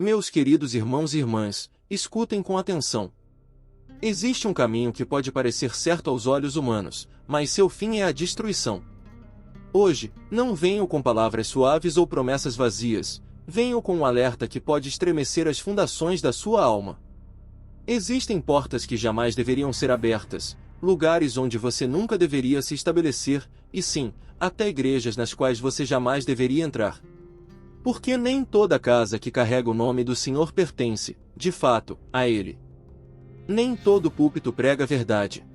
Meus queridos irmãos e irmãs, escutem com atenção. Existe um caminho que pode parecer certo aos olhos humanos, mas seu fim é a destruição. Hoje, não venho com palavras suaves ou promessas vazias, venho com um alerta que pode estremecer as fundações da sua alma. Existem portas que jamais deveriam ser abertas, lugares onde você nunca deveria se estabelecer, e sim, até igrejas nas quais você jamais deveria entrar. Porque nem toda casa que carrega o nome do Senhor pertence, de fato, a Ele. Nem todo púlpito prega a verdade.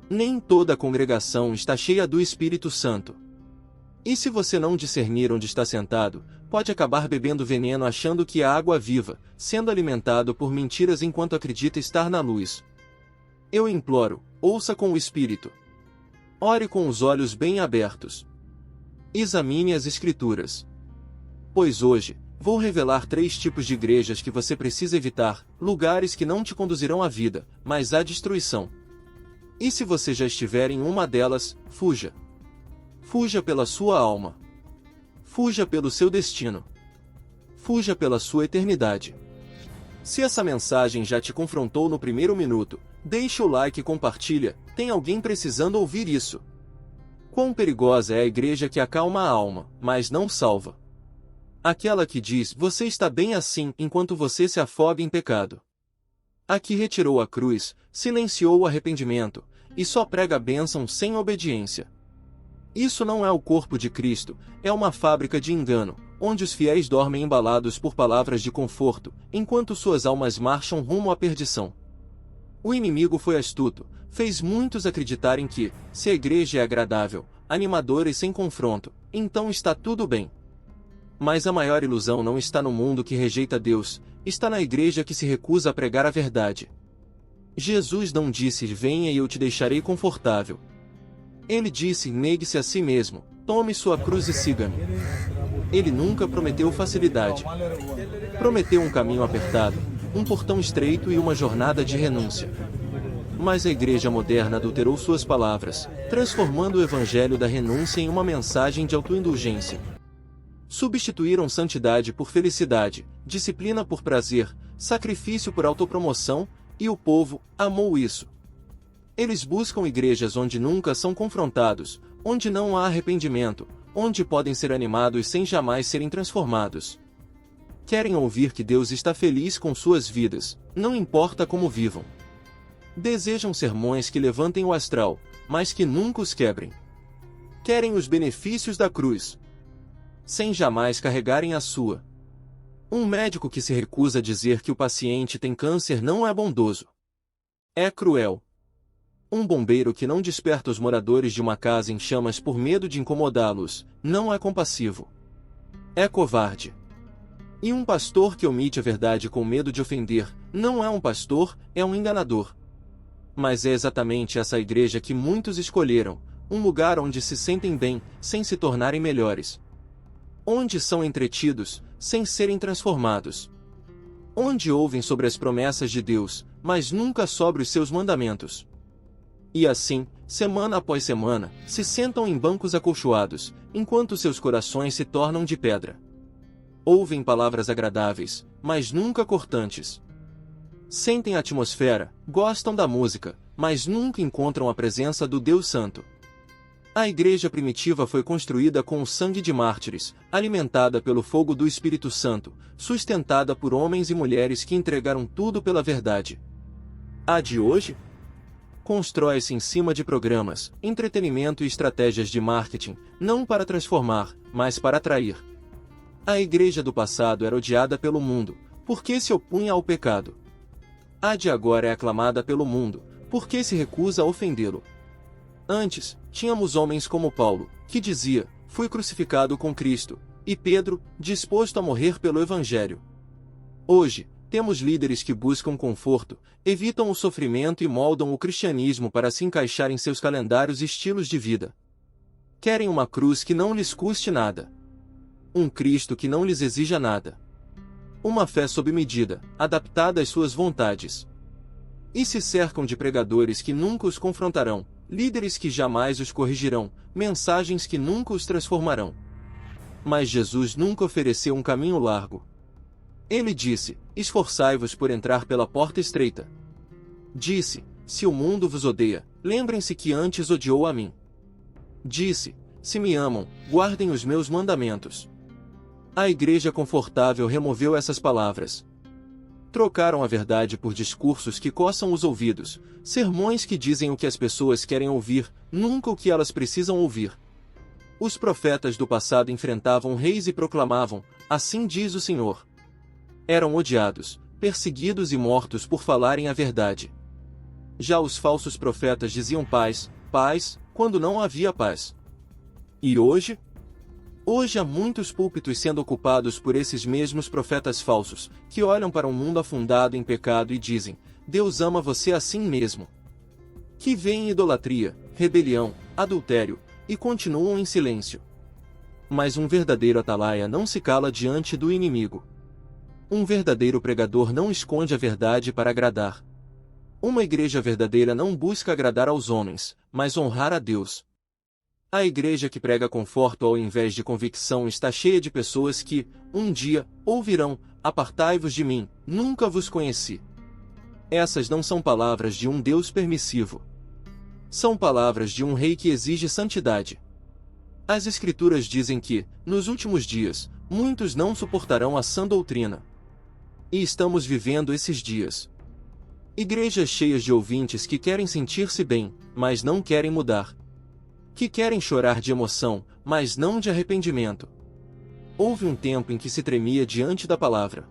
Nem toda congregação está cheia do Espírito Santo. E se você não discernir onde está sentado, pode acabar bebendo veneno achando que é água viva, sendo alimentado por mentiras enquanto acredita estar na luz. Eu imploro, ouça com o Espírito. Ore com os olhos bem abertos. Examine as Escrituras. Pois hoje, vou revelar 3 tipos de igrejas que você precisa evitar, lugares que não te conduzirão à vida, mas à destruição. E se você já estiver em uma delas, fuja. Fuja pela sua alma. Fuja pelo seu destino. Fuja pela sua eternidade. Se essa mensagem já te confrontou no primeiro minuto, deixe o like e compartilha, tem alguém precisando ouvir isso. Quão perigosa é a igreja que acalma a alma, mas não salva. Aquela que diz, você está bem assim, enquanto você se afoga em pecado. A que retirou a cruz, silenciou o arrependimento, e só prega a bênção sem obediência. Isso não é o corpo de Cristo, é uma fábrica de engano, onde os fiéis dormem embalados por palavras de conforto, enquanto suas almas marcham rumo à perdição. O inimigo foi astuto, fez muitos acreditarem que, se a igreja é agradável, animadora e sem confronto, então está tudo bem. Mas a maior ilusão não está no mundo que rejeita Deus, está na igreja que se recusa a pregar a verdade. Jesus não disse, venha e eu te deixarei confortável. Ele disse, negue-se a si mesmo, tome sua cruz e siga-me. Ele nunca prometeu facilidade. Prometeu um caminho apertado, um portão estreito e uma jornada de renúncia. Mas a igreja moderna adulterou suas palavras, transformando o evangelho da renúncia em uma mensagem de autoindulgência. Substituíram santidade por felicidade, disciplina por prazer, sacrifício por autopromoção, e o povo amou isso. Eles buscam igrejas onde nunca são confrontados, onde não há arrependimento, onde podem ser animados sem jamais serem transformados. Querem ouvir que Deus está feliz com suas vidas, não importa como vivam. Desejam sermões que levantem o astral, mas que nunca os quebrem. Querem os benefícios da cruz, sem jamais carregarem a sua. Um médico que se recusa a dizer que o paciente tem câncer não é bondoso. É cruel. Um bombeiro que não desperta os moradores de uma casa em chamas por medo de incomodá-los, não é compassivo. É covarde. E um pastor que omite a verdade com medo de ofender, não é um pastor, é um enganador. Mas é exatamente essa igreja que muitos escolheram, um lugar onde se sentem bem, sem se tornarem melhores. Onde são entretidos, sem serem transformados. Onde ouvem sobre as promessas de Deus, mas nunca sobre os seus mandamentos. E assim, semana após semana, se sentam em bancos acolchoados, enquanto seus corações se tornam de pedra. Ouvem palavras agradáveis, mas nunca cortantes. Sentem a atmosfera, gostam da música, mas nunca encontram a presença do Deus Santo. A igreja primitiva foi construída com o sangue de mártires, alimentada pelo fogo do Espírito Santo, sustentada por homens e mulheres que entregaram tudo pela verdade. A de hoje? Constrói-se em cima de programas, entretenimento e estratégias de marketing, não para transformar, mas para atrair. A igreja do passado era odiada pelo mundo, porque se opunha ao pecado. A de agora é aclamada pelo mundo, porque se recusa a ofendê-lo. Antes, tínhamos homens como Paulo, que dizia, fui crucificado com Cristo, e Pedro, disposto a morrer pelo Evangelho. Hoje, temos líderes que buscam conforto, evitam o sofrimento e moldam o cristianismo para se encaixar em seus calendários e estilos de vida. Querem uma cruz que não lhes custe nada. Um Cristo que não lhes exija nada. Uma fé sob medida, adaptada às suas vontades. E se cercam de pregadores que nunca os confrontarão, líderes que jamais os corrigirão, mensagens que nunca os transformarão. Mas Jesus nunca ofereceu um caminho largo. Ele disse: esforçai-vos por entrar pela porta estreita. Disse: se o mundo vos odeia, lembrem-se que antes odiou a mim. Disse: se me amam, guardem os meus mandamentos. A igreja confortável removeu essas palavras. Trocaram a verdade por discursos que coçam os ouvidos, sermões que dizem o que as pessoas querem ouvir, nunca o que elas precisam ouvir. Os profetas do passado enfrentavam reis e proclamavam: assim diz o Senhor. Eram odiados, perseguidos e mortos por falarem a verdade. Já os falsos profetas diziam paz, paz, quando não havia paz. E hoje? Hoje há muitos púlpitos sendo ocupados por esses mesmos profetas falsos, que olham para um mundo afundado em pecado e dizem: Deus ama você assim mesmo. Que veem idolatria, rebelião, adultério, e continuam em silêncio. Mas um verdadeiro atalaia não se cala diante do inimigo. Um verdadeiro pregador não esconde a verdade para agradar. Uma igreja verdadeira não busca agradar aos homens, mas honrar a Deus. A igreja que prega conforto ao invés de convicção está cheia de pessoas que, um dia, ouvirão: apartai-vos de mim, nunca vos conheci. Essas não são palavras de um Deus permissivo. São palavras de um rei que exige santidade. As Escrituras dizem que, nos últimos dias, muitos não suportarão a sã doutrina. E estamos vivendo esses dias. Igrejas cheias de ouvintes que querem sentir-se bem, mas não querem mudar. Que querem chorar de emoção, mas não de arrependimento. Houve um tempo em que se tremia diante da palavra.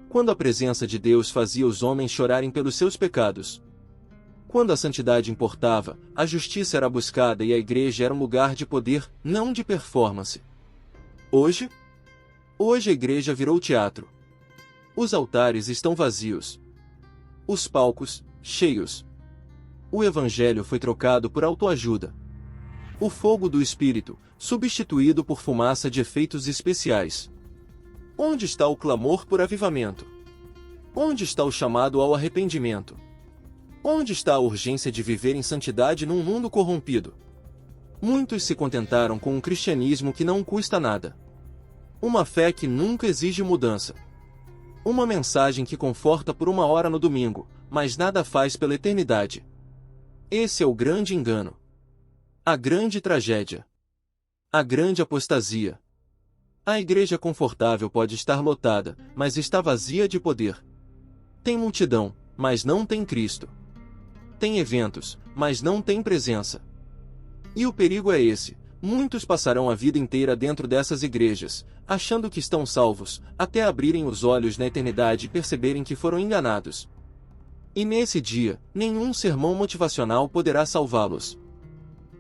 Quando a presença de Deus fazia os homens chorarem pelos seus pecados. Quando a santidade importava, a justiça era buscada e a igreja era um lugar de poder, não de performance. Hoje? Hoje a igreja virou teatro. Os altares estão vazios. Os palcos, cheios. O evangelho foi trocado por autoajuda. O fogo do Espírito, substituído por fumaça de efeitos especiais. Onde está o clamor por avivamento? Onde está o chamado ao arrependimento? Onde está a urgência de viver em santidade num mundo corrompido? Muitos se contentaram com um cristianismo que não custa nada. Uma fé que nunca exige mudança. Uma mensagem que conforta por uma hora no domingo, mas nada faz pela eternidade. Esse é o grande engano. A grande tragédia. A grande apostasia. A igreja confortável pode estar lotada, mas está vazia de poder. Tem multidão, mas não tem Cristo. Tem eventos, mas não tem presença. E o perigo é esse: muitos passarão a vida inteira dentro dessas igrejas, achando que estão salvos, até abrirem os olhos na eternidade e perceberem que foram enganados. E nesse dia, nenhum sermão motivacional poderá salvá-los.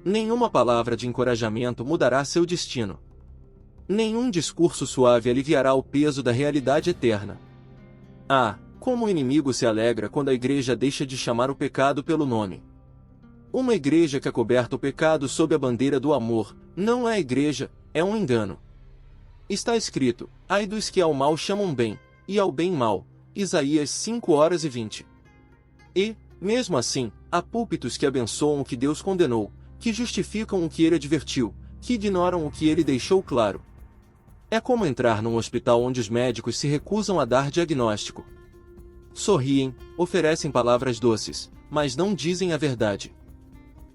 Nenhuma palavra de encorajamento mudará seu destino. Nenhum discurso suave aliviará o peso da realidade eterna. Ah, como o inimigo se alegra quando a igreja deixa de chamar o pecado pelo nome. Uma igreja que acoberta o pecado sob a bandeira do amor, não é igreja, é um engano. Está escrito: ai dos que ao mal chamam bem, e ao bem mal. Isaías 5:20. E, mesmo assim, há púlpitos que abençoam o que Deus condenou, que justificam o que ele advertiu, que ignoram o que ele deixou claro. É como entrar num hospital onde os médicos se recusam a dar diagnóstico. Sorriem, oferecem palavras doces, mas não dizem a verdade.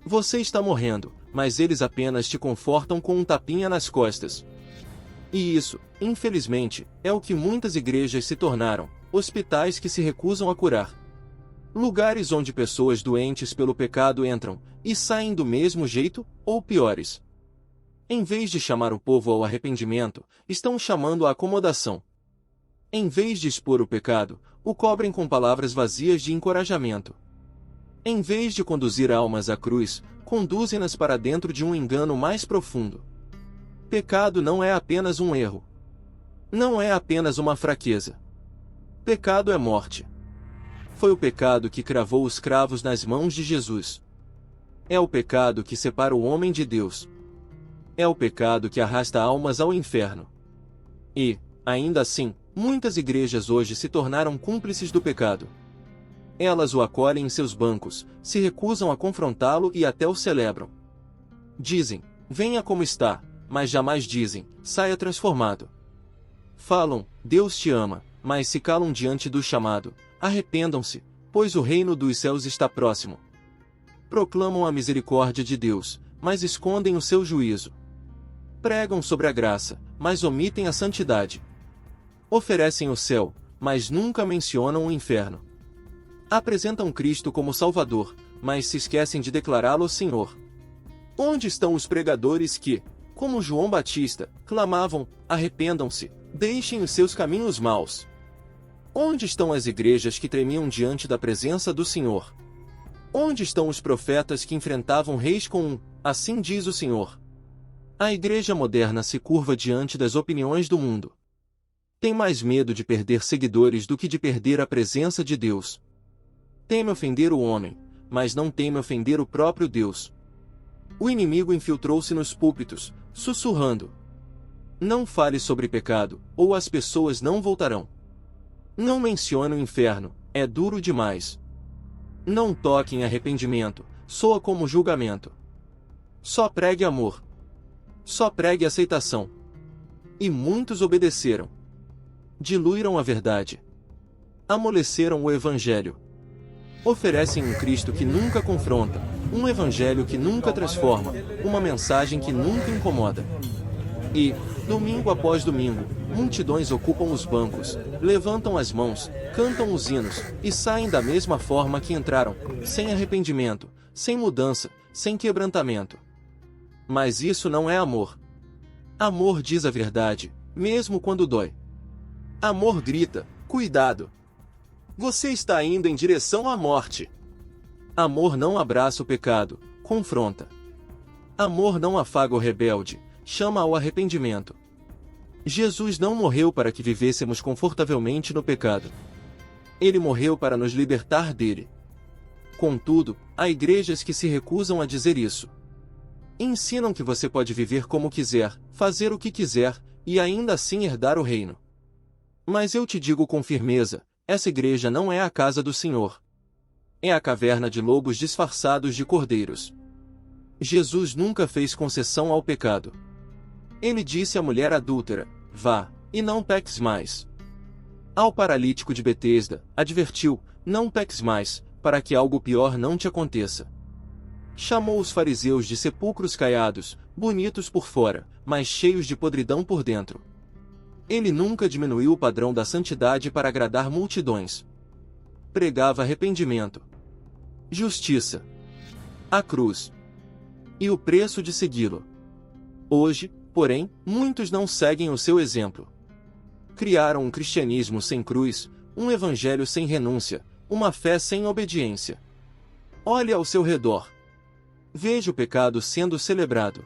Você está morrendo, mas eles apenas te confortam com um tapinha nas costas. E isso, infelizmente, é o que muitas igrejas se tornaram: hospitais que se recusam a curar. Lugares onde pessoas doentes pelo pecado entram, e saem do mesmo jeito, ou piores. Em vez de chamar o povo ao arrependimento, estão chamando à acomodação. Em vez de expor o pecado, o cobrem com palavras vazias de encorajamento. Em vez de conduzir almas à cruz, conduzem-nas para dentro de um engano mais profundo. Pecado não é apenas um erro. Não é apenas uma fraqueza. Pecado é morte. Foi o pecado que cravou os cravos nas mãos de Jesus. É o pecado que separa o homem de Deus. É o pecado que arrasta almas ao inferno. E, ainda assim, muitas igrejas hoje se tornaram cúmplices do pecado. Elas o acolhem em seus bancos, se recusam a confrontá-lo e até o celebram. Dizem: venha como está, mas jamais dizem: saia transformado. Falam: Deus te ama, mas se calam diante do chamado. Arrependam-se, pois o reino dos céus está próximo. Proclamam a misericórdia de Deus, mas escondem o seu juízo. Pregam sobre a graça, mas omitem a santidade. Oferecem o céu, mas nunca mencionam o inferno. Apresentam Cristo como Salvador, mas se esquecem de declará-lo Senhor. Onde estão os pregadores que, como João Batista, clamavam: arrependam-se, deixem os seus caminhos maus? Onde estão as igrejas que tremiam diante da presença do Senhor? Onde estão os profetas que enfrentavam reis com um assim diz o Senhor? A igreja moderna se curva diante das opiniões do mundo. Tem mais medo de perder seguidores do que de perder a presença de Deus. Teme ofender o homem, mas não teme ofender o próprio Deus. O inimigo infiltrou-se nos púlpitos, sussurrando: não fale sobre pecado, ou as pessoas não voltarão. Não mencione o inferno, é duro demais. Não toque em arrependimento, soa como julgamento. Só pregue amor. Só pregue aceitação. E muitos obedeceram. Diluíram a verdade. Amoleceram o evangelho. Oferecem um Cristo que nunca confronta, um evangelho que nunca transforma, uma mensagem que nunca incomoda. E, domingo após domingo, multidões ocupam os bancos, levantam as mãos, cantam os hinos, e saem da mesma forma que entraram, sem arrependimento, sem mudança, sem quebrantamento. Mas isso não é amor. Amor diz a verdade, mesmo quando dói. Amor grita: cuidado! Você está indo em direção à morte. Amor não abraça o pecado, confronta. Amor não afaga o rebelde, chama ao arrependimento. Jesus não morreu para que vivêssemos confortavelmente no pecado. Ele morreu para nos libertar dele. Contudo, há igrejas que se recusam a dizer isso. Ensinam que você pode viver como quiser, fazer o que quiser, e ainda assim herdar o reino. Mas eu te digo com firmeza, essa igreja não é a casa do Senhor. É a caverna de lobos disfarçados de cordeiros. Jesus nunca fez concessão ao pecado. Ele disse à mulher adúltera: vá, e não peques mais. Ao paralítico de Betesda, advertiu: não peques mais, para que algo pior não te aconteça. Chamou os fariseus de sepulcros caiados, bonitos por fora, mas cheios de podridão por dentro. Ele nunca diminuiu o padrão da santidade para agradar multidões. Pregava arrependimento, justiça, a cruz e o preço de segui-lo. Hoje, porém, muitos não seguem o seu exemplo. Criaram um cristianismo sem cruz, um evangelho sem renúncia, uma fé sem obediência. Olhe ao seu redor. Veja o pecado sendo celebrado.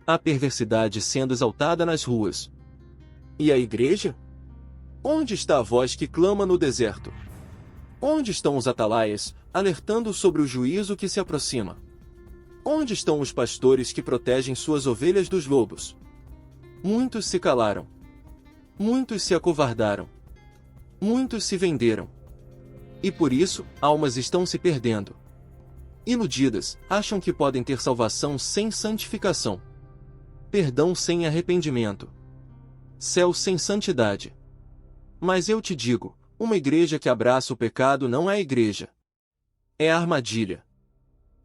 A perversidade sendo exaltada nas ruas. E a igreja? Onde está a voz que clama no deserto? Onde estão os atalaias, alertando sobre o juízo que se aproxima? Onde estão os pastores que protegem suas ovelhas dos lobos? Muitos se calaram. Muitos se acovardaram. Muitos se venderam. E por isso, almas estão se perdendo. Iludidas, acham que podem ter salvação sem santificação. Perdão sem arrependimento. Céu sem santidade. Mas eu te digo, uma igreja que abraça o pecado não é igreja. É armadilha.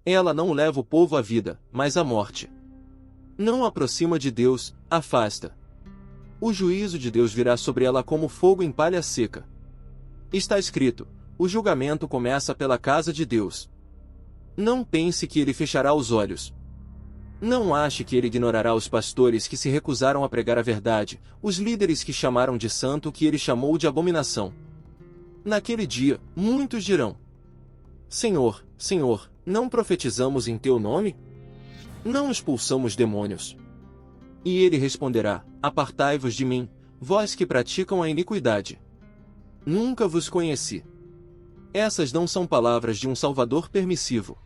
Ela não leva o povo à vida, mas à morte. Não aproxima de Deus, afasta. O juízo de Deus virá sobre ela como fogo em palha seca. Está escrito: o julgamento começa pela casa de Deus. Não pense que ele fechará os olhos. Não ache que ele ignorará os pastores que se recusaram a pregar a verdade, os líderes que chamaram de santo o que ele chamou de abominação. Naquele dia, muitos dirão: Senhor, Senhor, não profetizamos em teu nome? Não expulsamos demônios? E ele responderá: apartai-vos de mim, vós que praticam a iniquidade. Nunca vos conheci. Essas não são palavras de um Salvador permissivo.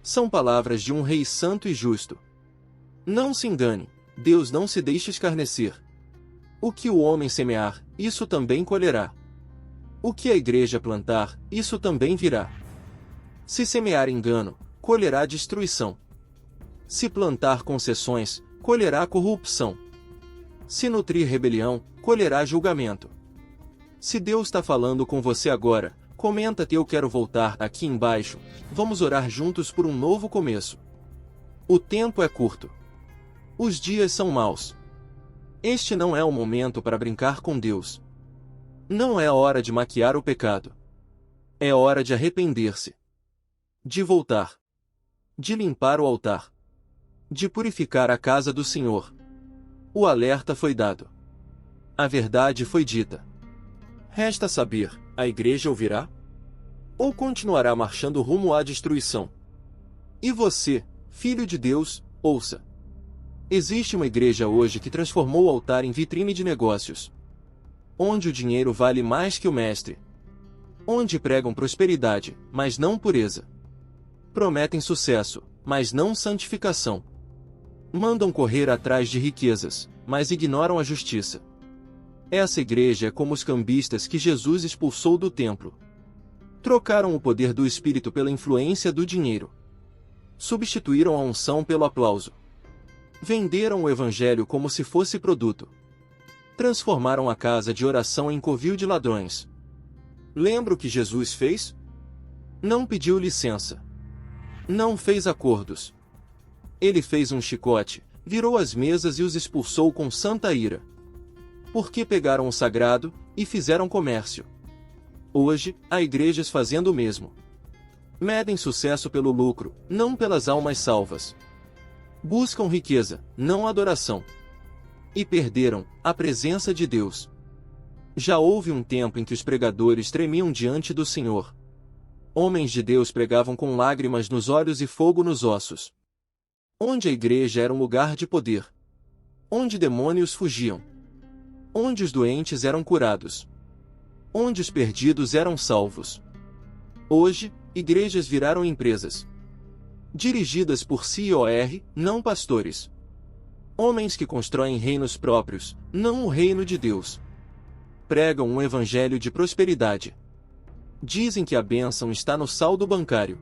São palavras de um Rei santo e justo. Não se engane, Deus não se deixa escarnecer. O que o homem semear, isso também colherá. O que a igreja plantar, isso também virá. Se semear engano, colherá destruição. Se plantar concessões, colherá corrupção. Se nutrir rebelião, colherá julgamento. Se Deus está falando com você agora, comenta "Eu quero voltar" aqui embaixo. Vamos orar juntos por um novo começo. O tempo é curto. Os dias são maus. Este não é o momento para brincar com Deus. Não é hora de maquiar o pecado. É hora de arrepender-se. De voltar. De limpar o altar. De purificar a casa do Senhor. O alerta foi dado. A verdade foi dita. Resta saber, a igreja ouvirá? Ou continuará marchando rumo à destruição? E você, filho de Deus, ouça. Existe uma igreja hoje que transformou o altar em vitrine de negócios. Onde o dinheiro vale mais que o mestre. Onde pregam prosperidade, mas não pureza. Prometem sucesso, mas não santificação. Mandam correr atrás de riquezas, mas ignoram a justiça. Essa igreja é como os cambistas que Jesus expulsou do templo. Trocaram o poder do Espírito pela influência do dinheiro. Substituíram a unção pelo aplauso. Venderam o Evangelho como se fosse produto. Transformaram a casa de oração em covil de ladrões. Lembra o que Jesus fez? Não pediu licença. Não fez acordos. Ele fez um chicote, virou as mesas e os expulsou com santa ira. Porque pegaram o sagrado e fizeram comércio. Hoje, há igrejas fazendo o mesmo. Medem sucesso pelo lucro, não pelas almas salvas. Buscam riqueza, não adoração. E perderam a presença de Deus. Já houve um tempo em que os pregadores tremiam diante do Senhor. Homens de Deus pregavam com lágrimas nos olhos e fogo nos ossos. Onde a igreja era um lugar de poder. Onde demônios fugiam. Onde os doentes eram curados. Onde os perdidos eram salvos. Hoje, igrejas viraram empresas. Dirigidas por COR, não pastores. Homens que constroem reinos próprios, não o reino de Deus. Pregam um evangelho de prosperidade. Dizem que a bênção está no saldo bancário.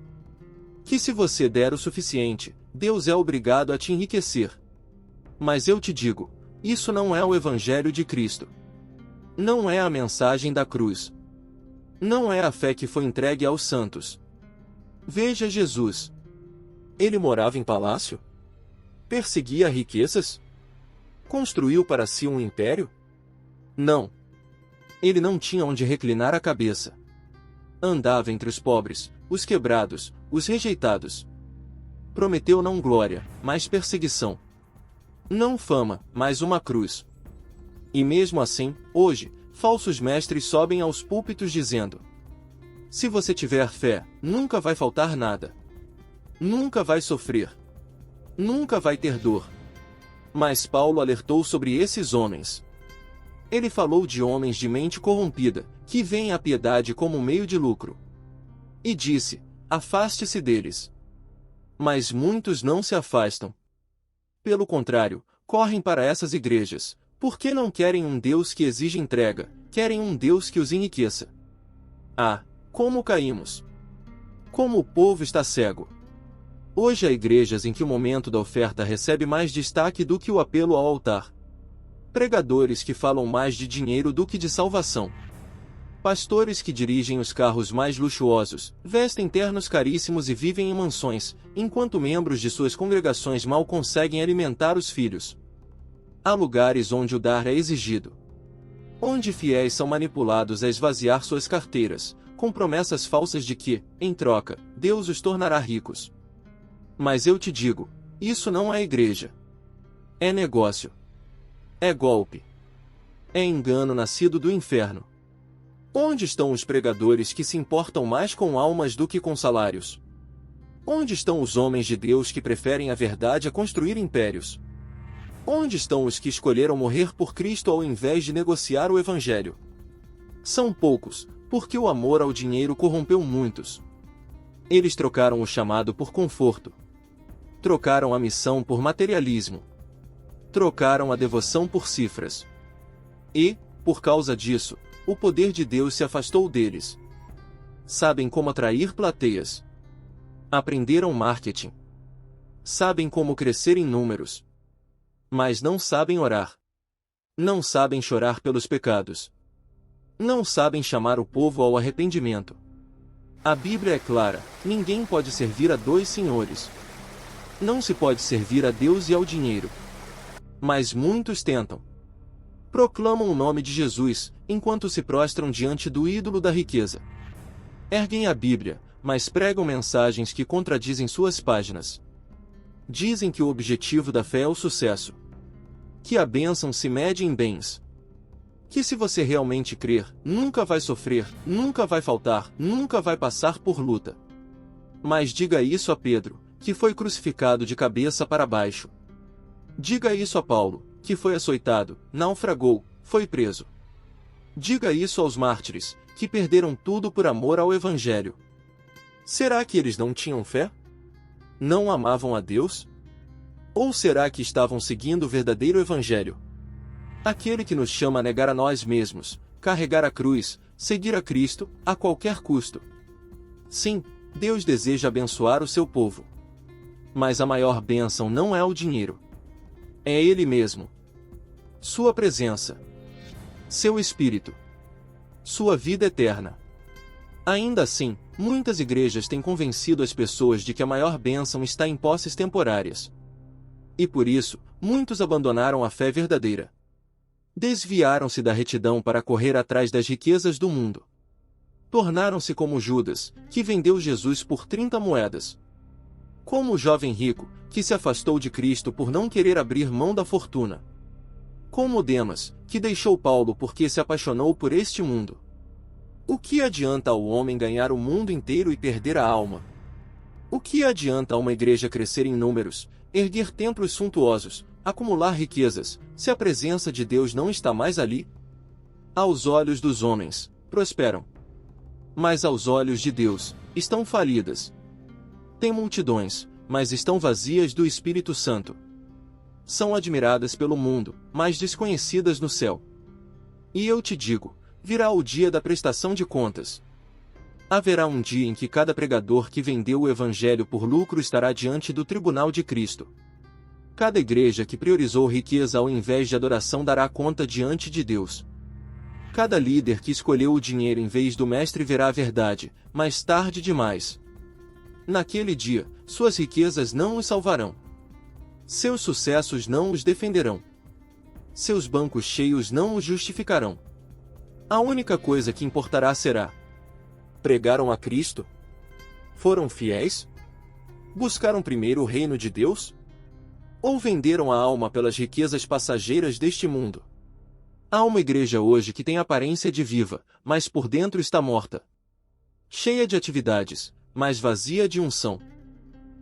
Que se você der o suficiente, Deus é obrigado a te enriquecer. Mas eu te digo, isso não é o evangelho de Cristo. Não é a mensagem da cruz. Não é a fé que foi entregue aos santos. Veja Jesus. Ele morava em palácio? Perseguia riquezas? Construiu para si um império? Não. Ele não tinha onde reclinar a cabeça. Andava entre os pobres, os quebrados, os rejeitados. Prometeu não glória, mas perseguição. Não fama, mas uma cruz. E mesmo assim, hoje, falsos mestres sobem aos púlpitos dizendo: se você tiver fé, nunca vai faltar nada. Nunca vai sofrer. Nunca vai ter dor. Mas Paulo alertou sobre esses homens. Ele falou de homens de mente corrompida, que veem a piedade como um meio de lucro. E disse: afaste-se deles. Mas muitos não se afastam. Pelo contrário, correm para essas igrejas, porque não querem um Deus que exige entrega, querem um Deus que os enriqueça. Ah, como caímos! Como o povo está cego! Hoje há igrejas em que o momento da oferta recebe mais destaque do que o apelo ao altar. Pregadores que falam mais de dinheiro do que de salvação. Pastores que dirigem os carros mais luxuosos, vestem ternos caríssimos e vivem em mansões, enquanto membros de suas congregações mal conseguem alimentar os filhos. Há lugares onde o dar é exigido. Onde fiéis são manipulados a esvaziar suas carteiras, com promessas falsas de que, em troca, Deus os tornará ricos. Mas eu te digo, isso não é igreja. É negócio. É golpe. É engano nascido do inferno. Onde estão os pregadores que se importam mais com almas do que com salários? Onde estão os homens de Deus que preferem a verdade a construir impérios? Onde estão os que escolheram morrer por Cristo ao invés de negociar o Evangelho? São poucos, porque o amor ao dinheiro corrompeu muitos. Eles trocaram o chamado por conforto. Trocaram a missão por materialismo. Trocaram a devoção por cifras. E, por causa disso, o poder de Deus se afastou deles. Sabem como atrair plateias. Aprenderam marketing. Sabem como crescer em números. Mas não sabem orar. Não sabem chorar pelos pecados. Não sabem chamar o povo ao arrependimento. A Bíblia é clara: ninguém pode servir a dois senhores. Não se pode servir a Deus e ao dinheiro. Mas muitos tentam. Proclamam o nome de Jesus, enquanto se prostram diante do ídolo da riqueza. Erguem a Bíblia, mas pregam mensagens que contradizem suas páginas. Dizem que o objetivo da fé é o sucesso. Que a bênção se mede em bens. Que se você realmente crer, nunca vai sofrer, nunca vai faltar, nunca vai passar por luta. Mas diga isso a Pedro, que foi crucificado de cabeça para baixo. Diga isso a Paulo, que foi açoitado, naufragou, foi preso. Diga isso aos mártires, que perderam tudo por amor ao Evangelho. Será que eles não tinham fé? Não amavam a Deus? Ou será que estavam seguindo o verdadeiro Evangelho? Aquele que nos chama a negar a nós mesmos, carregar a cruz, seguir a Cristo, a qualquer custo. Sim, Deus deseja abençoar o seu povo. Mas a maior bênção não é o dinheiro. É Ele mesmo. Sua presença. Seu Espírito. Sua vida eterna. Ainda assim, muitas igrejas têm convencido as pessoas de que a maior bênção está em posses temporárias. E por isso, muitos abandonaram a fé verdadeira. Desviaram-se da retidão para correr atrás das riquezas do mundo. Tornaram-se como Judas, que vendeu Jesus por 30 moedas. Como o jovem rico, que se afastou de Cristo por não querer abrir mão da fortuna. Como Demas, que deixou Paulo porque se apaixonou por este mundo. O que adianta ao homem ganhar o mundo inteiro e perder a alma? O que adianta a uma igreja crescer em números, erguer templos suntuosos, acumular riquezas, se a presença de Deus não está mais ali? Aos olhos dos homens, prosperam. Mas aos olhos de Deus, estão falidas. Têm multidões, mas estão vazias do Espírito Santo. São admiradas pelo mundo, mas desconhecidas no céu. E eu te digo, virá o dia da prestação de contas. Haverá um dia em que cada pregador que vendeu o Evangelho por lucro estará diante do tribunal de Cristo. Cada igreja que priorizou riqueza ao invés de adoração dará conta diante de Deus. Cada líder que escolheu o dinheiro em vez do Mestre verá a verdade, mais tarde demais. Naquele dia, suas riquezas não os salvarão. Seus sucessos não os defenderão. Seus bancos cheios não os justificarão. A única coisa que importará será: pregaram a Cristo? Foram fiéis? Buscaram primeiro o reino de Deus? Ou venderam a alma pelas riquezas passageiras deste mundo? Há uma igreja hoje que tem aparência de viva, mas por dentro está morta. Cheia de atividades, mas vazia de unção.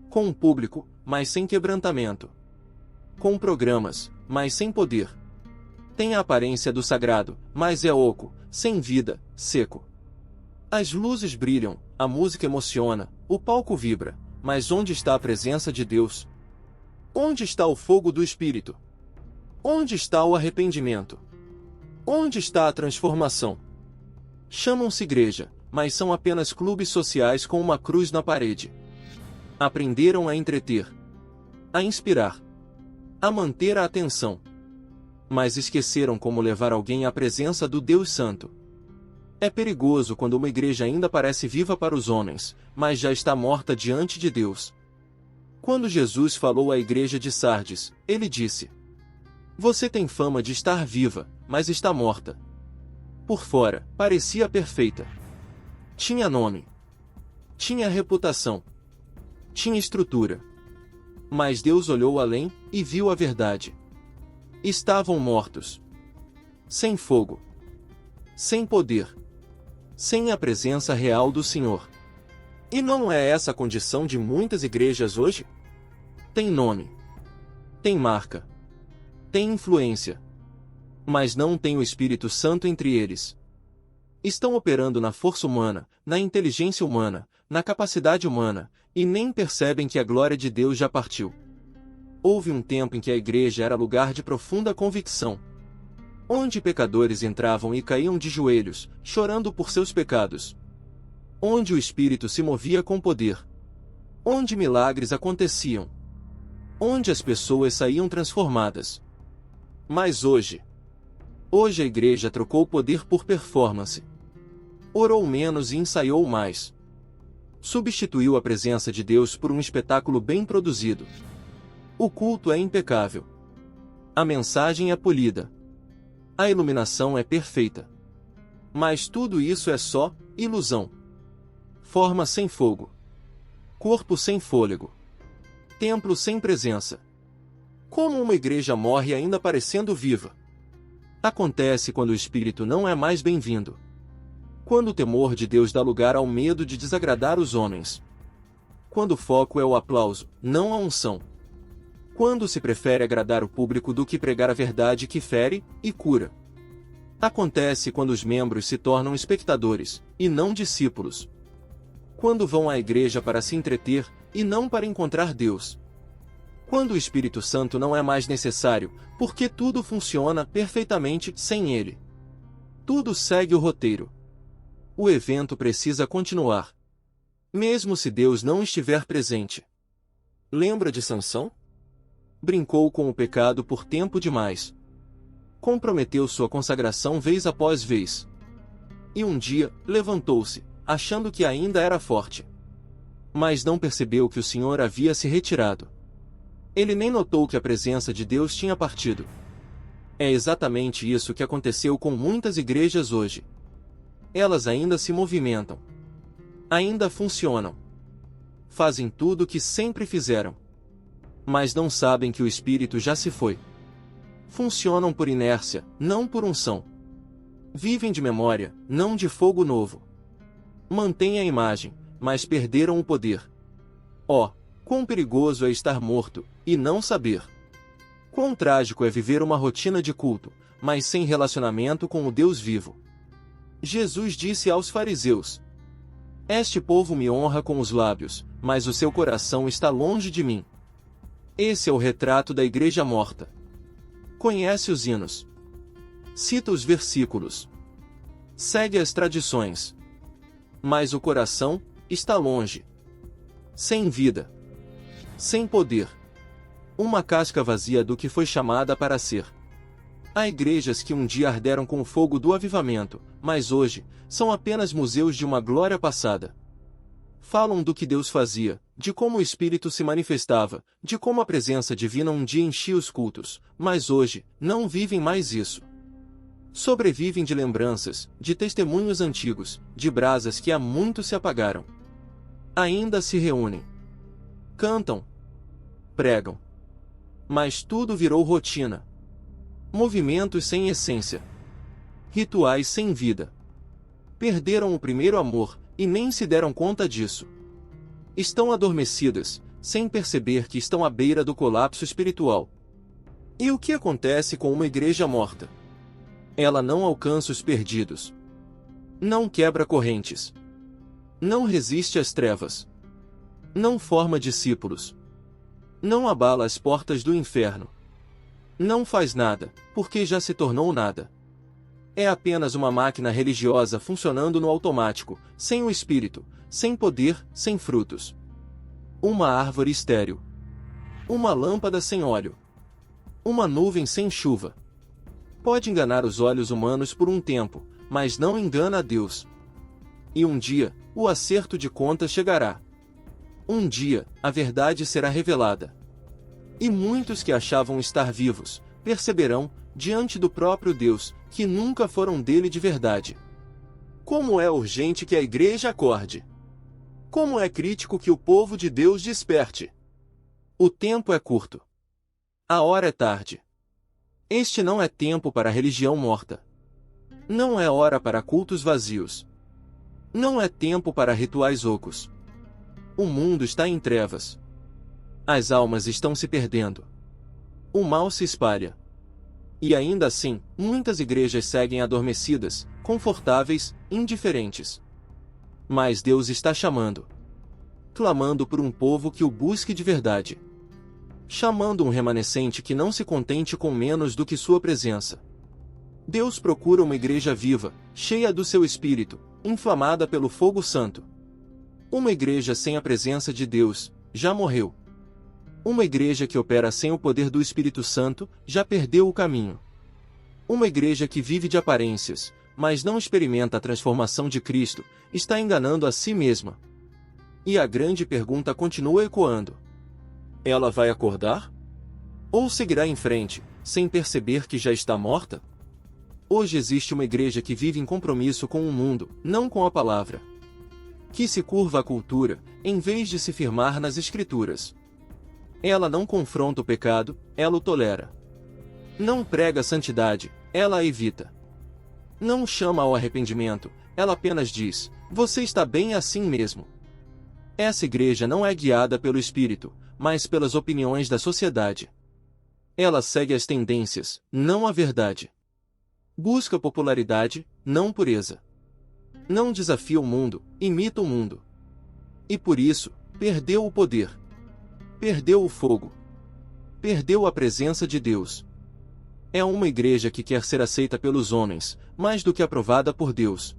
Com um público, mas sem quebrantamento. Com programas, mas sem poder. Tem a aparência do sagrado, mas é oco, sem vida, seco. As luzes brilham, a música emociona, o palco vibra, mas onde está a presença de Deus? Onde está o fogo do Espírito? Onde está o arrependimento? Onde está a transformação? Chamam-se igreja, mas são apenas clubes sociais com uma cruz na parede. Aprenderam a entreter, a inspirar, a manter a atenção. Mas esqueceram como levar alguém à presença do Deus Santo. É perigoso quando uma igreja ainda parece viva para os homens, mas já está morta diante de Deus. Quando Jesus falou à igreja de Sardes, ele disse: Você tem fama de estar viva, mas está morta. Por fora, parecia perfeita. Tinha nome. Tinha reputação. Tinha estrutura. Mas Deus olhou além, e viu a verdade. Estavam mortos. Sem fogo. Sem poder. Sem a presença real do Senhor. E não é essa a condição de muitas igrejas hoje? Tem nome. Tem marca. Tem influência. Mas não tem o Espírito Santo entre eles. Estão operando na força humana, na inteligência humana, na capacidade humana, e nem percebem que a glória de Deus já partiu. Houve um tempo em que a igreja era lugar de profunda convicção, onde pecadores entravam e caíam de joelhos, chorando por seus pecados, onde o Espírito se movia com poder, onde milagres aconteciam, onde as pessoas saíam transformadas. Mas hoje, Hoje a igreja trocou poder por performance. Orou menos e ensaiou mais. Substituiu a presença de Deus por um espetáculo bem produzido. O culto é impecável. A mensagem é polida. A iluminação é perfeita. Mas tudo isso é só ilusão. Forma sem fogo. Corpo sem fôlego. Templo sem presença. Como uma igreja morre ainda parecendo viva? Acontece quando o espírito não é mais bem-vindo. Quando o temor de Deus dá lugar ao medo de desagradar os homens. Quando o foco é o aplauso, não a unção. Quando se prefere agradar o público do que pregar a verdade que fere e cura. Acontece quando os membros se tornam espectadores, e não discípulos. Quando vão à igreja para se entreter, e não para encontrar Deus. Quando o Espírito Santo não é mais necessário, porque tudo funciona perfeitamente sem ele. Tudo segue o roteiro. O evento precisa continuar. Mesmo se Deus não estiver presente. Lembra de Sansão? Brincou com o pecado por tempo demais. Comprometeu sua consagração vez após vez. E um dia, levantou-se, achando que ainda era forte. Mas não percebeu que o Senhor havia se retirado. Ele nem notou que a presença de Deus tinha partido. É exatamente isso que aconteceu com muitas igrejas hoje. Elas ainda se movimentam. Ainda funcionam. Fazem tudo o que sempre fizeram. Mas não sabem que o Espírito já se foi. Funcionam por inércia, não por unção. Vivem de memória, não de fogo novo. Mantêm a imagem, mas perderam o poder. Oh, quão perigoso é estar morto, e não saber. Quão trágico é viver uma rotina de culto, mas sem relacionamento com o Deus vivo. Jesus disse aos fariseus: Este povo me honra com os lábios, mas o seu coração está longe de mim. Esse é o retrato da igreja morta. Conhece os hinos. Cita os versículos. Segue as tradições. Mas o coração está longe. Sem vida. Sem poder. Uma casca vazia do que foi chamada para ser. Há igrejas que um dia arderam com o fogo do avivamento, mas hoje são apenas museus de uma glória passada. Falam do que Deus fazia, de como o Espírito se manifestava, de como a presença divina um dia enchia os cultos, mas hoje não vivem mais isso. Sobrevivem de lembranças, de testemunhos antigos, de brasas que há muito se apagaram. Ainda se reúnem. Cantam. Pregam. Mas tudo virou rotina. Movimentos sem essência. Rituais sem vida. Perderam o primeiro amor, e nem se deram conta disso. Estão adormecidas, sem perceber que estão à beira do colapso espiritual. E o que acontece com uma igreja morta? Ela não alcança os perdidos. Não quebra correntes. Não resiste às trevas. Não forma discípulos. Não abala as portas do inferno. Não faz nada, porque já se tornou nada. É apenas uma máquina religiosa funcionando no automático, sem o espírito, sem poder, sem frutos. Uma árvore estéril. Uma lâmpada sem óleo. Uma nuvem sem chuva. Pode enganar os olhos humanos por um tempo, mas não engana a Deus. E um dia, o acerto de contas chegará. Um dia, a verdade será revelada. E muitos que achavam estar vivos, perceberão, diante do próprio Deus, que nunca foram dele de verdade. Como é urgente que a igreja acorde! Como é crítico que o povo de Deus desperte! O tempo é curto. A hora é tarde. Este não é tempo para religião morta. Não é hora para cultos vazios. Não é tempo para rituais ocos. O mundo está em trevas. As almas estão se perdendo. O mal se espalha. E ainda assim, muitas igrejas seguem adormecidas, confortáveis, indiferentes. Mas Deus está chamando. Clamando por um povo que o busque de verdade. Chamando um remanescente que não se contente com menos do que sua presença. Deus procura uma igreja viva, cheia do seu espírito, inflamada pelo fogo santo. Uma igreja sem a presença de Deus, já morreu. Uma igreja que opera sem o poder do Espírito Santo, já perdeu o caminho. Uma igreja que vive de aparências, mas não experimenta a transformação de Cristo, está enganando a si mesma. E a grande pergunta continua ecoando: ela vai acordar? Ou seguirá em frente, sem perceber que já está morta? Hoje existe uma igreja que vive em compromisso com o mundo, não com a palavra. Que se curva à cultura, em vez de se firmar nas Escrituras. Ela não confronta o pecado, ela o tolera. Não prega a santidade, ela a evita. Não chama ao arrependimento, ela apenas diz: você está bem assim mesmo. Essa igreja não é guiada pelo Espírito, mas pelas opiniões da sociedade. Ela segue as tendências, não a verdade. Busca popularidade, não pureza. Não desafia o mundo, imita o mundo. E por isso, perdeu o poder. Perdeu o fogo. Perdeu a presença de Deus. É uma igreja que quer ser aceita pelos homens, mais do que aprovada por Deus.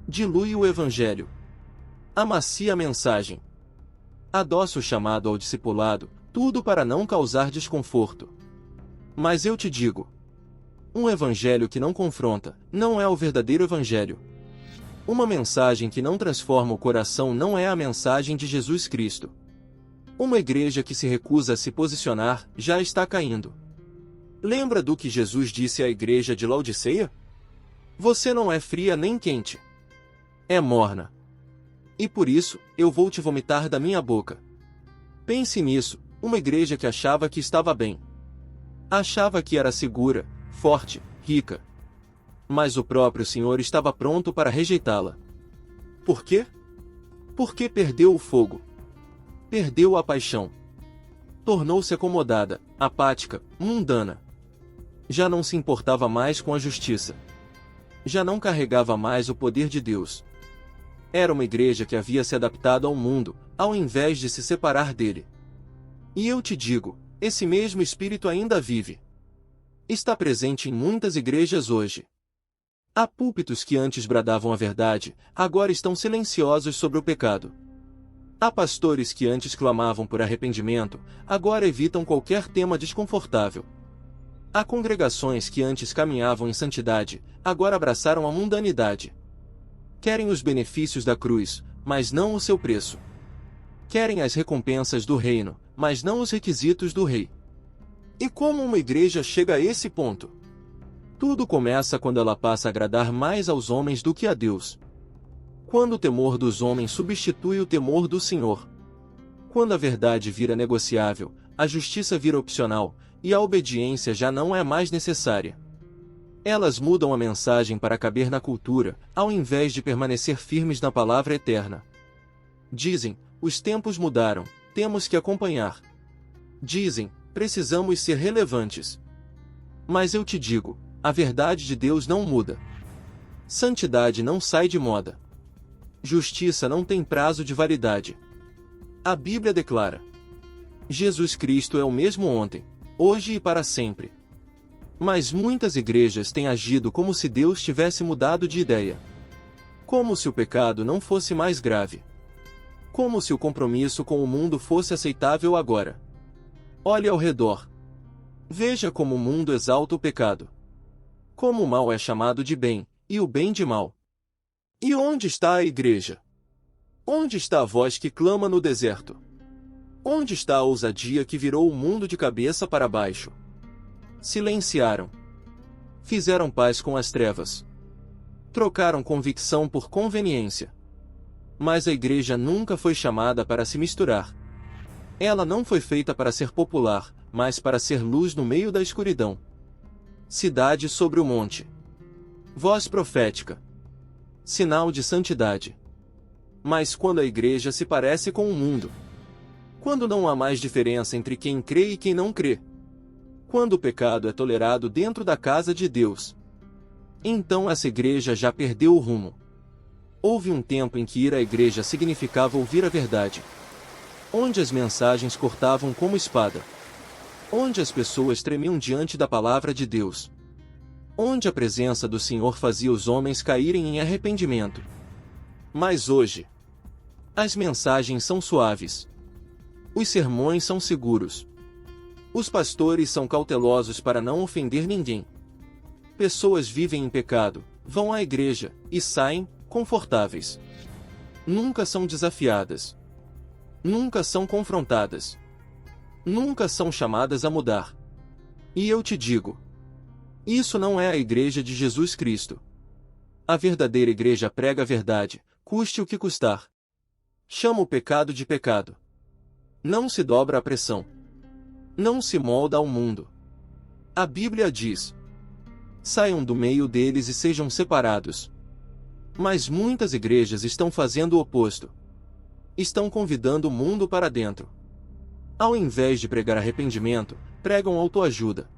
Dilui o evangelho. Amacia a mensagem. Adoça o chamado ao discipulado, tudo para não causar desconforto. Mas eu te digo: um evangelho que não confronta, não é o verdadeiro evangelho. Uma mensagem que não transforma o coração não é a mensagem de Jesus Cristo. Uma igreja que se recusa a se posicionar, já está caindo. Lembra do que Jesus disse à igreja de Laodiceia? Você não é fria nem quente. É morna. E por isso, eu vou te vomitar da minha boca. Pense nisso, uma igreja que achava que estava bem. Achava que era segura, forte, rica. Mas o próprio Senhor estava pronto para rejeitá-la. Por quê? Porque perdeu o fogo. Perdeu a paixão. Tornou-se acomodada, apática, mundana. Já não se importava mais com a justiça. Já não carregava mais o poder de Deus. Era uma igreja que havia se adaptado ao mundo, ao invés de se separar dele. E eu te digo, esse mesmo espírito ainda vive. Está presente em muitas igrejas hoje. Há púlpitos que antes bradavam a verdade, agora estão silenciosos sobre o pecado. Há pastores que antes clamavam por arrependimento, agora evitam qualquer tema desconfortável. Há congregações que antes caminhavam em santidade, agora abraçaram a mundanidade. Querem os benefícios da cruz, mas não o seu preço. Querem as recompensas do reino, mas não os requisitos do rei. E como uma igreja chega a esse ponto? Tudo começa quando ela passa a agradar mais aos homens do que a Deus. Quando o temor dos homens substitui o temor do Senhor. Quando a verdade vira negociável, a justiça vira opcional, e a obediência já não é mais necessária. Elas mudam a mensagem para caber na cultura, ao invés de permanecer firmes na palavra eterna. Dizem: os tempos mudaram, temos que acompanhar. Dizem: precisamos ser relevantes. Mas eu te digo, a verdade de Deus não muda. Santidade não sai de moda. Justiça não tem prazo de validade. A Bíblia declara: Jesus Cristo é o mesmo ontem, hoje e para sempre. Mas muitas igrejas têm agido como se Deus tivesse mudado de ideia. Como se o pecado não fosse mais grave. Como se o compromisso com o mundo fosse aceitável agora. Olhe ao redor. Veja como o mundo exalta o pecado. Como o mal é chamado de bem, e o bem de mal. E onde está a igreja? Onde está a voz que clama no deserto? Onde está a ousadia que virou o mundo de cabeça para baixo? Silenciaram. Fizeram paz com as trevas. Trocaram convicção por conveniência. Mas a igreja nunca foi chamada para se misturar. Ela não foi feita para ser popular, mas para ser luz no meio da escuridão. Cidade sobre o monte. Voz profética. Sinal de santidade. Mas quando a igreja se parece com o mundo? Quando não há mais diferença entre quem crê e quem não crê? Quando o pecado é tolerado dentro da casa de Deus? Então essa igreja já perdeu o rumo. Houve um tempo em que ir à igreja significava ouvir a verdade. Onde as mensagens cortavam como espada. Onde as pessoas tremiam diante da palavra de Deus. Onde a presença do Senhor fazia os homens caírem em arrependimento. Mas hoje, as mensagens são suaves. Os sermões são seguros. Os pastores são cautelosos para não ofender ninguém. Pessoas vivem em pecado, vão à igreja e saem confortáveis. Nunca são desafiadas. Nunca são confrontadas. Nunca são chamadas a mudar. E eu te digo: isso não é a igreja de Jesus Cristo. A verdadeira igreja prega a verdade, custe o que custar. Chama o pecado de pecado. Não se dobra à pressão. Não se molda ao mundo. A Bíblia diz: saiam do meio deles e sejam separados. Mas muitas igrejas estão fazendo o oposto. Estão convidando o mundo para dentro. Ao invés de pregar arrependimento, pregam autoajuda.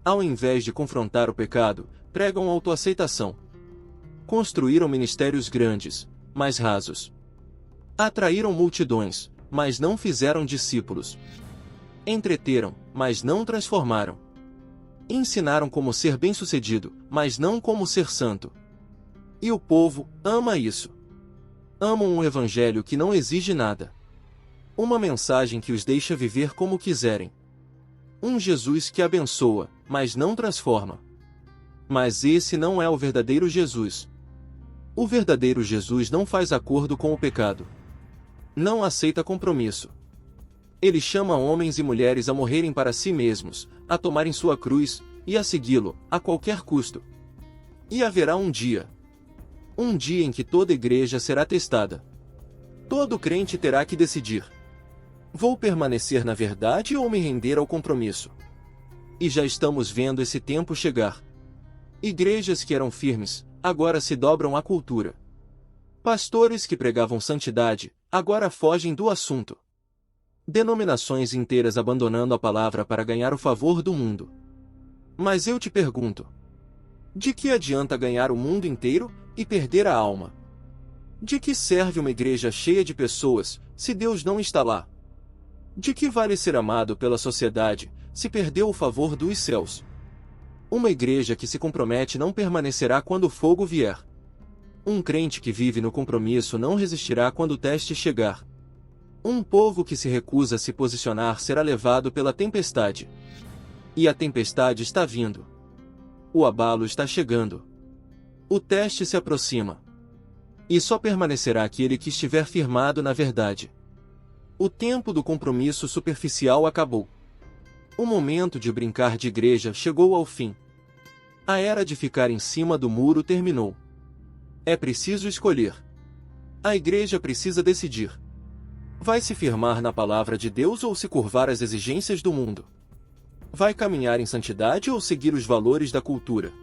Ao invés de confrontar o pecado, pregam autoaceitação. Construíram ministérios grandes, mas rasos. Atraíram multidões, mas não fizeram discípulos. Entreteram, mas não transformaram. Ensinaram como ser bem-sucedido, mas não como ser santo. E o povo ama isso. Amam um evangelho que não exige nada. Uma mensagem que os deixa viver como quiserem. Um Jesus que abençoa, mas não transforma. Mas esse não é o verdadeiro Jesus. O verdadeiro Jesus não faz acordo com o pecado. Não aceita compromisso. Ele chama homens e mulheres a morrerem para si mesmos, a tomarem sua cruz, e a segui-lo, a qualquer custo. E haverá um dia em que toda igreja será testada. Todo crente terá que decidir: vou permanecer na verdade ou me render ao compromisso? E já estamos vendo esse tempo chegar. Igrejas que eram firmes, agora se dobram à cultura. Pastores que pregavam santidade, agora fogem do assunto. Denominações inteiras abandonando a palavra para ganhar o favor do mundo. Mas eu te pergunto: de que adianta ganhar o mundo inteiro e perder a alma? De que serve uma igreja cheia de pessoas, se Deus não está lá? De que vale ser amado pela sociedade, se perdeu o favor dos céus? Uma igreja que se compromete não permanecerá quando o fogo vier. Um crente que vive no compromisso não resistirá quando o teste chegar. Um povo que se recusa a se posicionar será levado pela tempestade. E a tempestade está vindo. O abalo está chegando. O teste se aproxima. E só permanecerá aquele que estiver firmado na verdade. O tempo do compromisso superficial acabou. O momento de brincar de igreja chegou ao fim. A era de ficar em cima do muro terminou. É preciso escolher. A igreja precisa decidir. Vai se firmar na palavra de Deus ou se curvar às exigências do mundo? Vai caminhar em santidade ou seguir os valores da cultura?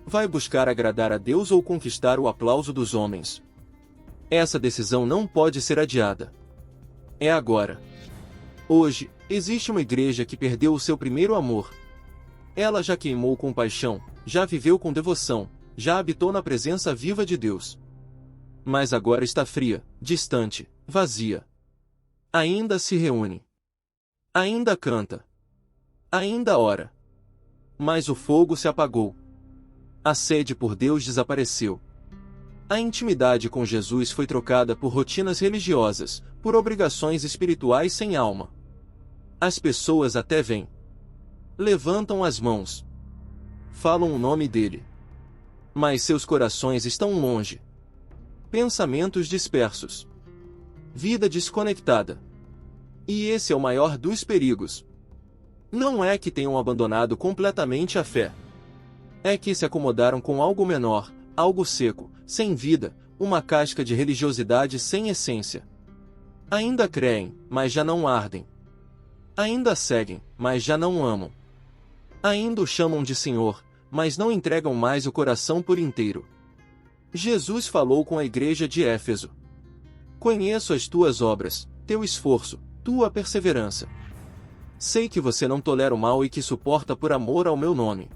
Vai buscar agradar a Deus ou conquistar o aplauso dos homens? Essa decisão não pode ser adiada. É agora. Hoje, existe uma igreja que perdeu o seu primeiro amor. Ela já queimou com paixão, já viveu com devoção, já habitou na presença viva de Deus. Mas agora está fria, distante, vazia. Ainda se reúne. Ainda canta. Ainda ora. Mas o fogo se apagou. A sede por Deus desapareceu. A intimidade com Jesus foi trocada por rotinas religiosas, por obrigações espirituais sem alma. As pessoas até vêm. Levantam as mãos. Falam o nome dele. Mas seus corações estão longe. Pensamentos dispersos. Vida desconectada. E esse é o maior dos perigos. Não é que tenham abandonado completamente a fé. É que se acomodaram com algo menor, algo seco, sem vida, uma casca de religiosidade sem essência. Ainda creem, mas já não ardem. Ainda seguem, mas já não amam. Ainda o chamam de Senhor, mas não entregam mais o coração por inteiro. Jesus falou com a igreja de Éfeso: conheço as tuas obras, teu esforço, tua perseverança. Sei que você não tolera o mal e que suporta por amor ao meu nome.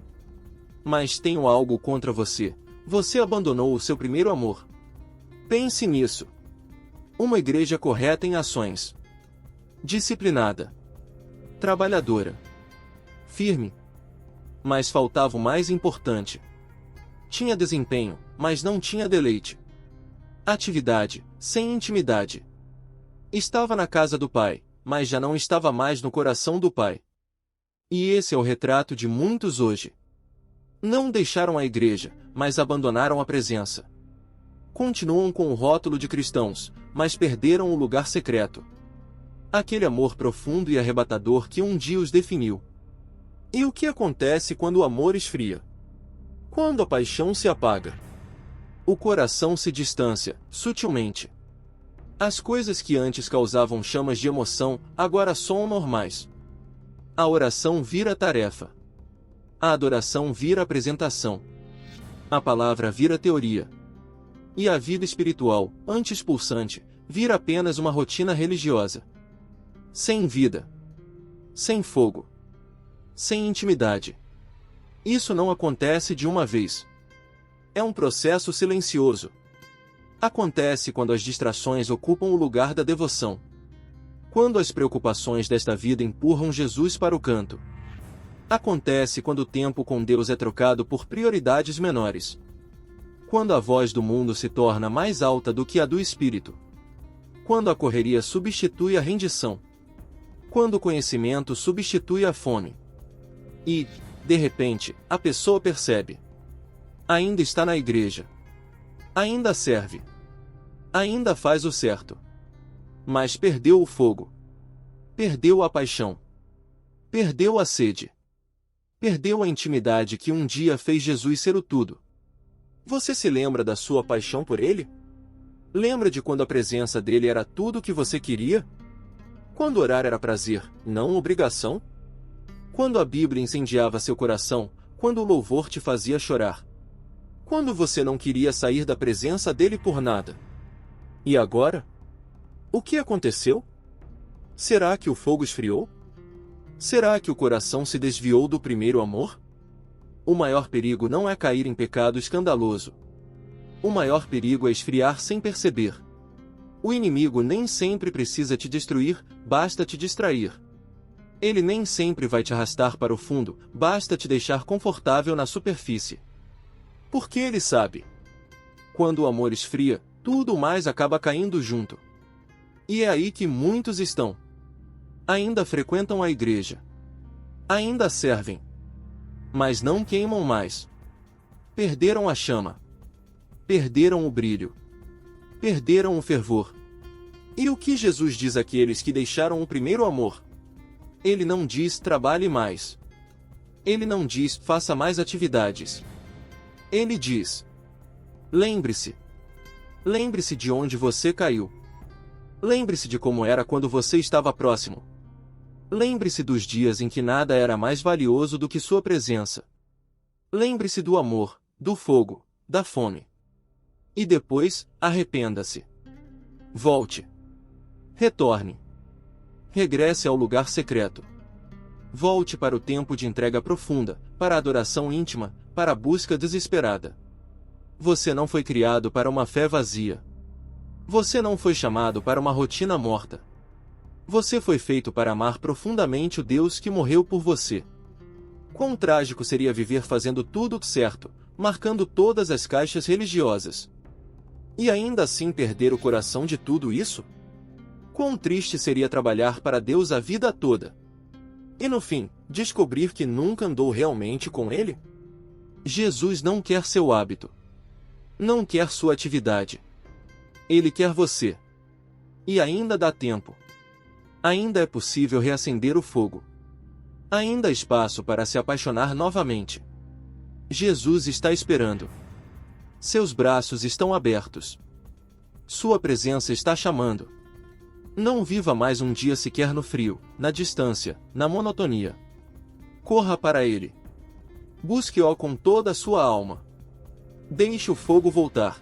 Mas tenho algo contra você: você abandonou o seu primeiro amor. Pense nisso. Uma igreja correta em ações. Disciplinada. Trabalhadora. Firme. Mas faltava o mais importante. Tinha desempenho, mas não tinha deleite. Atividade, sem intimidade. Estava na casa do Pai, mas já não estava mais no coração do Pai. E esse é o retrato de muitos hoje. Não deixaram a igreja, mas abandonaram a presença. Continuam com o rótulo de cristãos, mas perderam o lugar secreto. Aquele amor profundo e arrebatador que um dia os definiu. E o que acontece quando o amor esfria? Quando a paixão se apaga? O coração se distancia, sutilmente. As coisas que antes causavam chamas de emoção, agora soam normais. A oração vira tarefa. A adoração vira apresentação. A palavra vira teoria. E a vida espiritual, antes pulsante, vira apenas uma rotina religiosa. Sem vida. Sem fogo. Sem intimidade. Isso não acontece de uma vez. É um processo silencioso. Acontece quando as distrações ocupam o lugar da devoção. Quando as preocupações desta vida empurram Jesus para o canto. Acontece quando o tempo com Deus é trocado por prioridades menores. Quando a voz do mundo se torna mais alta do que a do Espírito. Quando a correria substitui a rendição. Quando o conhecimento substitui a fome. E, de repente, a pessoa percebe. Ainda está na igreja. Ainda serve. Ainda faz o certo. Mas perdeu o fogo. Perdeu a paixão. Perdeu a sede. Perdeu a intimidade que um dia fez Jesus ser o tudo. Você se lembra da sua paixão por ele? Lembra de quando a presença dele era tudo o que você queria? Quando orar era prazer, não obrigação? Quando a Bíblia incendiava seu coração, quando o louvor te fazia chorar? Quando você não queria sair da presença dele por nada? E agora? O que aconteceu? Será que o fogo esfriou? Será que o coração se desviou do primeiro amor? O maior perigo não é cair em pecado escandaloso. O maior perigo é esfriar sem perceber. O inimigo nem sempre precisa te destruir, basta te distrair. Ele nem sempre vai te arrastar para o fundo, basta te deixar confortável na superfície. Porque ele sabe. Quando o amor esfria, tudo mais acaba caindo junto. E é aí que muitos estão. Ainda frequentam a igreja. Ainda servem. Mas não queimam mais. Perderam a chama. Perderam o brilho. Perderam o fervor. E o que Jesus diz àqueles que deixaram o primeiro amor? Ele não diz trabalhe mais. Ele não diz faça mais atividades. Ele diz: lembre-se. Lembre-se de onde você caiu. Lembre-se de como era quando você estava próximo. Lembre-se dos dias em que nada era mais valioso do que sua presença. Lembre-se do amor, do fogo, da fome. E depois, arrependa-se. Volte. Retorne. Regresse ao lugar secreto. Volte para o tempo de entrega profunda, para a adoração íntima, para a busca desesperada. Você não foi criado para uma fé vazia. Você não foi chamado para uma rotina morta. Você foi feito para amar profundamente o Deus que morreu por você. Quão trágico seria viver fazendo tudo certo, marcando todas as caixas religiosas. E ainda assim perder o coração de tudo isso? Quão triste seria trabalhar para Deus a vida toda. E no fim, descobrir que nunca andou realmente com Ele? Jesus não quer seu hábito. Não quer sua atividade. Ele quer você. E ainda dá tempo. Ainda é possível reacender o fogo. Ainda há espaço para se apaixonar novamente. Jesus está esperando. Seus braços estão abertos. Sua presença está chamando. Não viva mais um dia sequer no frio, na distância, na monotonia. Corra para Ele. Busque-o com toda a sua alma. Deixe o fogo voltar.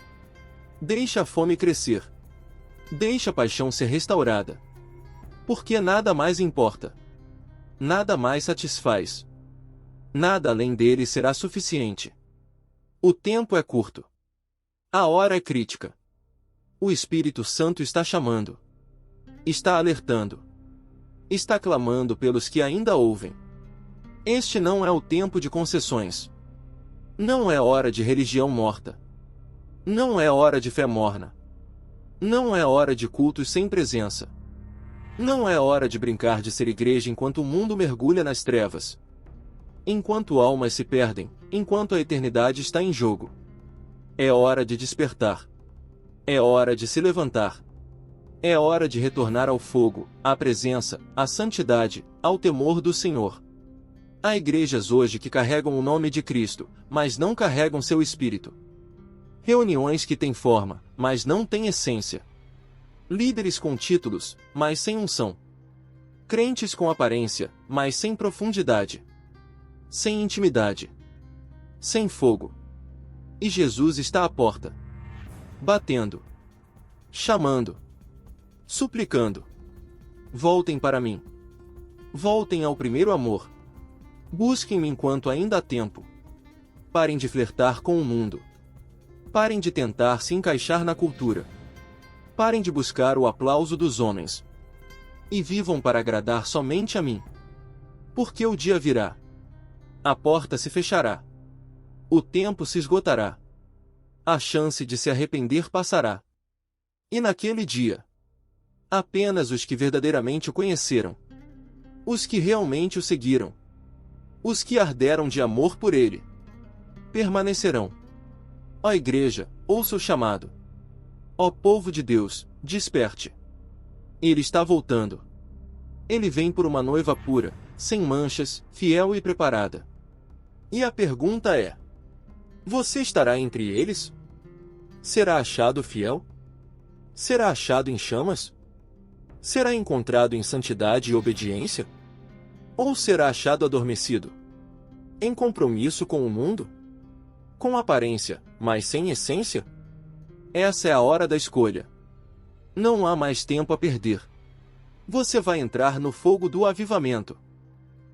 Deixe a fome crescer. Deixe a paixão ser restaurada. Porque nada mais importa. Nada mais satisfaz. Nada além dele será suficiente. O tempo é curto. A hora é crítica. O Espírito Santo está chamando. Está alertando. Está clamando pelos que ainda ouvem. Este não é o tempo de concessões. Não é hora de religião morta. Não é hora de fé morna. Não é hora de cultos sem presença. Não é hora de brincar de ser igreja enquanto o mundo mergulha nas trevas. enquanto almas se perdem, enquanto a eternidade está em jogo. É hora de despertar. É hora de se levantar. É hora de retornar ao fogo, à presença, à santidade, ao temor do Senhor. Há igrejas hoje que carregam o nome de Cristo, mas não carregam seu espírito. Reuniões que têm forma, mas não têm essência. Líderes com títulos, mas sem unção. Crentes com aparência, mas sem profundidade. Sem intimidade. Sem fogo. E Jesus está à porta. Batendo. Chamando. Suplicando. Voltem para mim. Voltem ao primeiro amor. Busquem-me enquanto ainda há tempo. Parem de flertar com o mundo. Parem de tentar se encaixar na cultura. Parem de buscar o aplauso dos homens. E vivam para agradar somente a mim. Porque o dia virá. A porta se fechará. O tempo se esgotará. A chance de se arrepender passará. E naquele dia, apenas os que verdadeiramente o conheceram, os que realmente o seguiram, os que arderam de amor por ele, permanecerão. Ó Igreja, ouça o chamado. Ó povo de Deus, desperte. Ele está voltando. Ele vem por uma noiva pura, sem manchas, fiel e preparada. E a pergunta é: você estará entre eles? Será achado fiel? Será achado em chamas? Será encontrado em santidade e obediência? Ou será achado adormecido? Em compromisso com o mundo? Com aparência, mas sem essência? Essa é a hora da escolha. Não há mais tempo a perder. Você vai entrar no fogo do avivamento?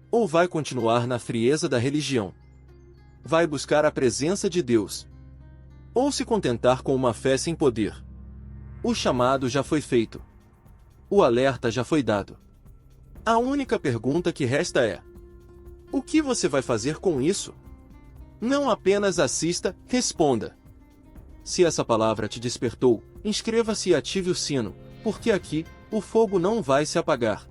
Ou vai continuar na frieza da religião? Vai buscar a presença de Deus? Ou se contentar com uma fé sem poder? O chamado já foi feito. O alerta já foi dado. A única pergunta que resta é: o que você vai fazer com isso? Não apenas assista, responda. Se essa palavra te despertou, inscreva-se e ative o sino, porque aqui, o fogo não vai se apagar.